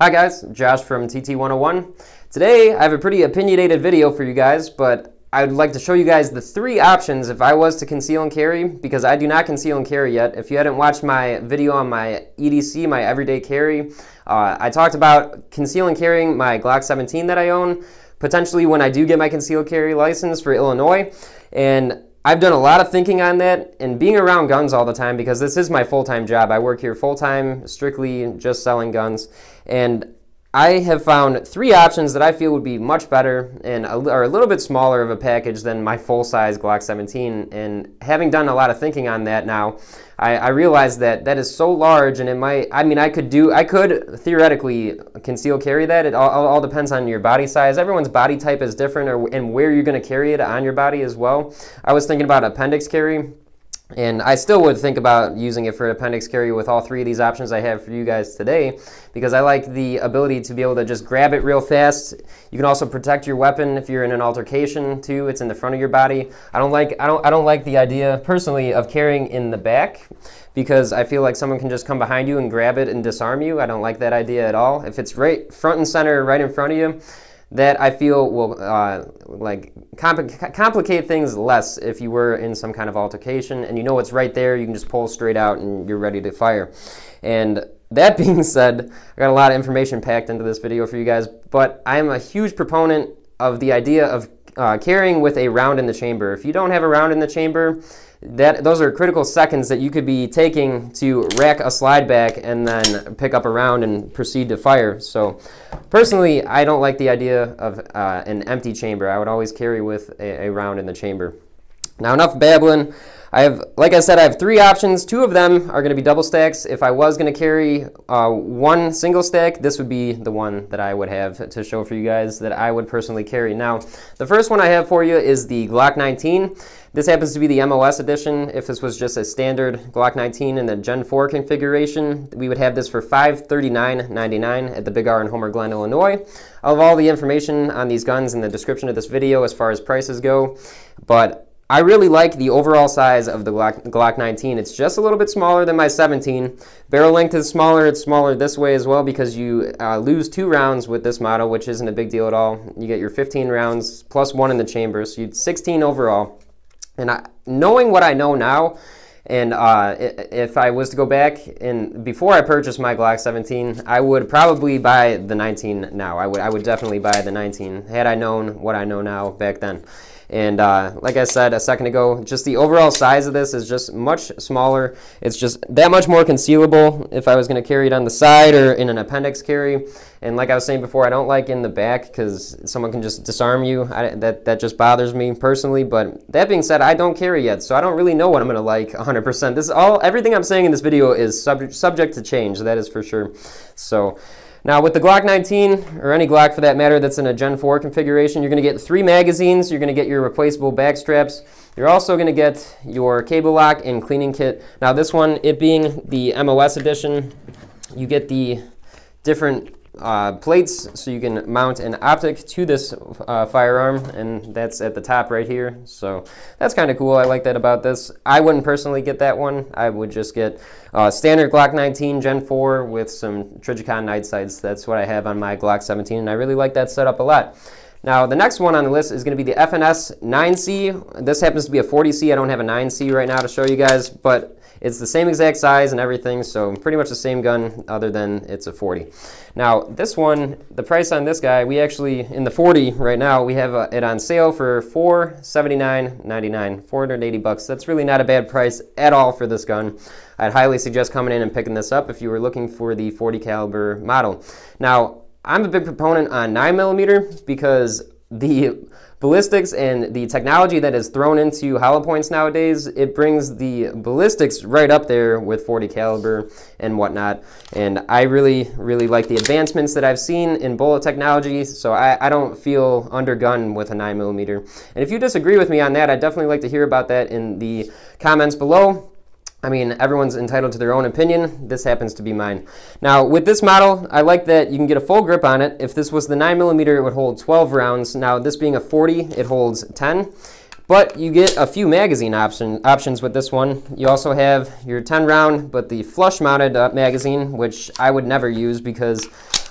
Hi guys, Josh from TT101. Today I have a pretty opinionated video for you guys, but I would like to show you guys the three options if I was to conceal and carry, because I do not conceal and carry yet. If you hadn't watched my video on my EDC, my everyday carry, I talked about conceal and carrying my Glock 17 that I own, potentially when I do get my concealed carry license for Illinois. And I've done a lot of thinking on that and being around guns all the time, because this is my full-time job. I work here full-time, strictly just selling guns. And I have found three options that I feel would be much better and are a little bit smaller of a package than my full-size Glock 17. And having done a lot of thinking on that now, I realized that that is so large, and it might, I could theoretically conceal carry that. It all depends on your body size. Everyone's body type is different, and where you're going to carry it on your body as well. I was thinking about appendix carry, and I still would think about using it for appendix carry with all three of these options I have for you guys today, because I like the ability to be able to just grab it real fast. You can also protect your weapon if you're in an altercation too. It's in the front of your body. I don't like the idea personally of carrying in the back, because I feel like someone can just come behind you and grab it and disarm you. I don't like that idea at all. If it's right front and center, right in front of you, that I feel will complicate things less if you were in some kind of altercation and you know it's right there. You can just pull straight out and you're ready to fire. And that being said, I got a lot of information packed into this video for you guys, but I am a huge proponent of the idea of carrying with a round in the chamber. If you don't have a round in the chamber, those are critical seconds that you could be taking to rack a slide back and then pick up a round and proceed to fire. So personally, I don't like the idea of an empty chamber. I would always carry with a round in the chamber. Now, enough babbling. Like I said, I have three options. Two of them are going to be double stacks. If I was going to carry one single stack, this would be the one that I would have to show for you guys that I would personally carry. Now, the first one I have for you is the Glock 19. This happens to be the MOS edition. If this was just a standard Glock 19 in the Gen 4 configuration, we would have this for $539.99 at the Big R in Homer Glen, Illinois. I'll have all the information on these guns in the description of this video as far as prices go, but I really like the overall size of the Glock 19. It's just a little bit smaller than my 17. Barrel length is smaller. It's smaller this way as well, because you lose 2 rounds with this model, which isn't a big deal at all. You get your 15 rounds plus 1 in the chamber, so you'd 16 overall. And knowing what I know now, and if I was to go back and before I purchased my Glock 17, I would probably buy the 19 now. I would definitely buy the 19 had I known what I know now back then. And like I said a second ago, just the overall size of this is just much smaller. It's just that much more concealable if I was going to carry it on the side or in an appendix carry. And like I was saying before, I don't like in the back because someone can just disarm you. That just bothers me personally. But that being said, I don't carry yet, so I don't really know what I'm going to like 100%. Everything I'm saying in this video is subject to change, that is for sure. So now with the Glock 19, or any Glock for that matter that's in a Gen 4 configuration, you're going to get 3 magazines, you're going to get your replaceable back straps, you're also going to get your cable lock and cleaning kit. Now this one, it being the MOS edition, you get the different plates so you can mount an optic to this firearm, and that's at the top right here. So that's kind of cool. I like that about this. I wouldn't personally get that one. I would just get standard Glock 19 Gen 4 with some Trijicon night sights. That's what I have on my Glock 17, and I really like that setup a lot. Now, the next one on the list is going to be the FNS 9C. This happens to be a 40C. I don't have a 9C right now to show you guys, but it's the same exact size and everything, so pretty much the same gun other than it's a 40. Now, this one, the price on this guy, we actually, in the 40 right now, we have it on sale for $479.99, 480 bucks. That's really not a bad price at all for this gun. I'd highly suggest coming in and picking this up if you were looking for the 40 caliber model. Now, I'm a big proponent on 9mm because the ballistics and the technology that is thrown into hollow points nowadays, it brings the ballistics right up there with 40 caliber and whatnot. And I really, really like the advancements that I've seen in bullet technology, so I don't feel undergunned with a 9mm. And if you disagree with me on that, I'd definitely like to hear about that in the comments below. I mean, everyone's entitled to their own opinion. This happens to be mine. Now, with this model, I like that you can get a full grip on it. If this was the 9mm, it would hold 12 rounds. Now, this being a 40, it holds 10. But you get a few magazine options with this one. You also have your 10 round, but the flush mounted magazine, which I would never use because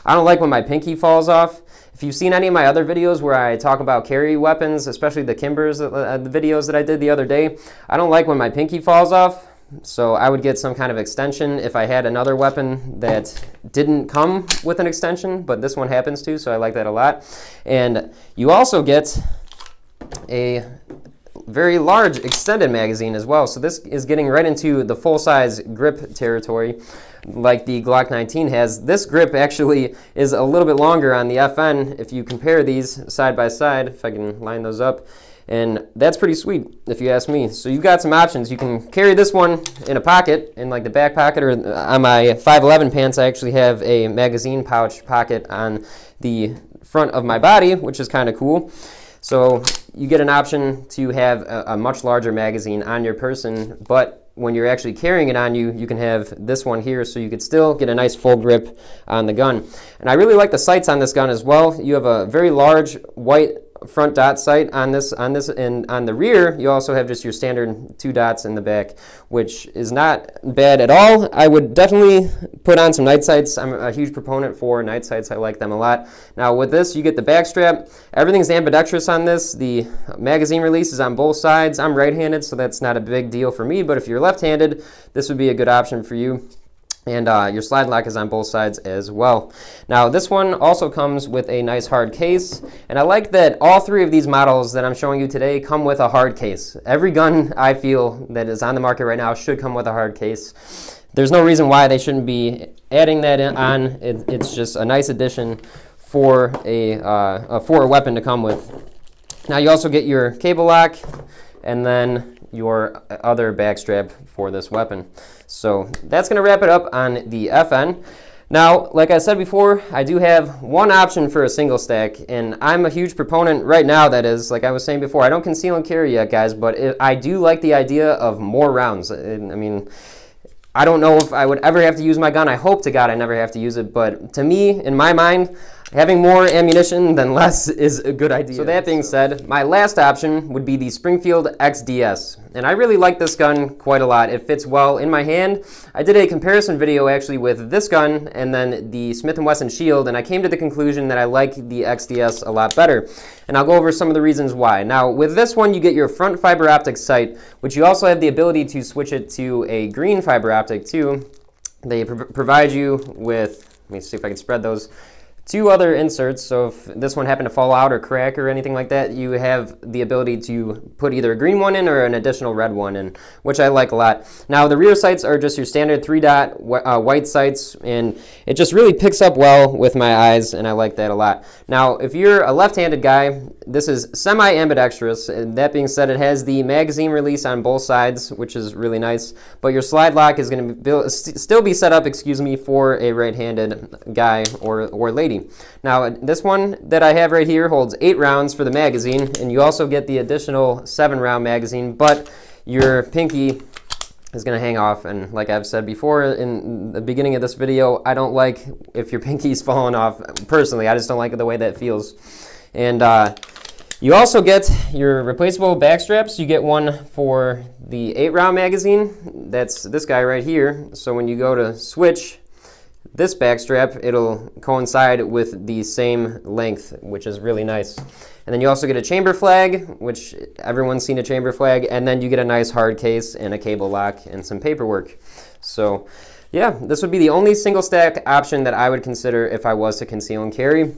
I don't like when my pinky falls off. If you've seen any of my other videos where I talk about carry weapons, especially the Kimbers, the videos that I did the other day, I don't like when my pinky falls off. So I would get some kind of extension if I had another weapon that didn't come with an extension, but this one happens to, so I like that a lot. And you also get a very large extended magazine as well. So this is getting right into the full-size grip territory like the Glock 19 has. This grip actually is a little bit longer on the FN if you compare these side by side, if I can line those up. And that's pretty sweet, if you ask me. So you've got some options. You can carry this one in a pocket, in like the back pocket, or on my 511 pants, I actually have a magazine pouch pocket on the front of my body, which is kind of cool. So you get an option to have a much larger magazine on your person, but when you're actually carrying it on you, you can have this one here, so you could still get a nice full grip on the gun. And I really like the sights on this gun as well. You have a very large white front dot sight on this, and on the rear you also have just your standard 2 dots in the back, which is not bad at all. I would definitely put on some night sights. I'm a huge proponent for night sights. I like them a lot. Now with this, you get the back strap. Everything's ambidextrous on this. The magazine release is on both sides. I'm right-handed, so that's not a big deal for me, but if you're left-handed, this would be a good option for you. And your slide lock is on both sides as well. Now this one also comes with a nice hard case, and I like that all 3 of these models that I'm showing you today come with a hard case. Every gun I feel that is on the market right now should come with a hard case. There's no reason why they shouldn't be adding that on. It's just a nice addition for a weapon to come with. Now you also get your cable lock and then your other back strap for this weapon. So that's going to wrap it up on the FN. Now, like I said before, I do have one option for a single stack, and I'm a huge proponent right now, that is, like I was saying before, I don't conceal and carry yet, guys, but I do like the idea of more rounds. I mean, I don't know if I would ever have to use my gun. I hope to God I never have to use it, but to me, in my mind, having more ammunition than less is a good idea. So that being said, my last option would be the Springfield XDS. And I really like this gun quite a lot. It fits well in my hand. I did a comparison video actually with this gun and then the Smith & Wesson Shield, and I came to the conclusion that I like the XDS a lot better. And I'll go over some of the reasons why. Now, with this one, you get your front fiber optic sight, which you also have the ability to switch it to a green fiber optic too. They provide you with, let me see if I can spread those, 2 other inserts, so if this one happened to fall out or crack or anything like that, you have the ability to put either a green one in or an additional red one in, which I like a lot. Now the rear sights are just your standard 3-dot white sights, and it just really picks up well with my eyes, and I like that a lot. Now if you're a left-handed guy, this is semi-ambidextrous, and that being said, it has the magazine release on both sides, which is really nice, but your slide lock is going to still be set up, for a right-handed guy or lady. Now this one that I have right here holds 8 rounds for the magazine, and you also get the additional 7-round magazine, but your pinky is going to hang off, and like I've said before in the beginning of this video, I don't like if your pinky's falling off. Personally, I just don't like the way that feels. And you also get your replaceable back straps. You get one for the 8-round magazine. That's this guy right here. So when you go to switch this back strap, it'll coincide with the same length, which is really nice. And then you also get a chamber flag, which everyone's seen a chamber flag, and then you get a nice hard case and a cable lock and some paperwork. So yeah, this would be the only single stack option that I would consider if I was to conceal and carry,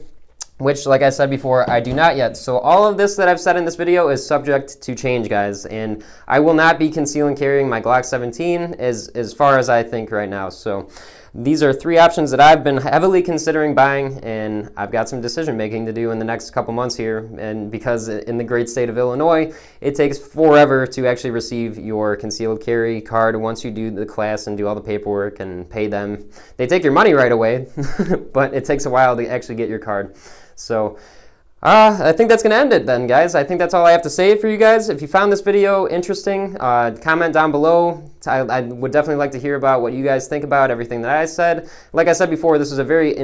which, like I said before, I do not yet. So all of this that I've said in this video is subject to change, guys, and I will not be conceal and carrying my Glock 17 as far as I think right now. So these are 3 options that I've been heavily considering buying, and I've got some decision making to do in the next couple months here. And because in the great state of Illinois, it takes forever to actually receive your concealed carry card once you do the class and do all the paperwork and pay them. They take your money right away, but it takes a while to actually get your card. So I think that's going to end it then, guys. I think that's all I have to say for you guys. If you found this video interesting, comment down below. I would definitely like to hear about what you guys think about everything that I said. Like I said before, this is a very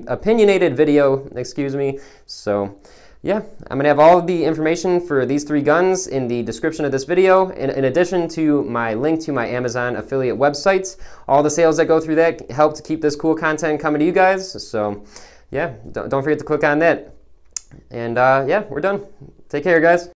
opinionated video, excuse me. So yeah, I'm going to have all of the information for these 3 guns in the description of this video, in addition to my link to my Amazon affiliate website. All the sales that go through that help to keep this cool content coming to you guys. So yeah, don't forget to click on that. And yeah, we're done. Take care, guys.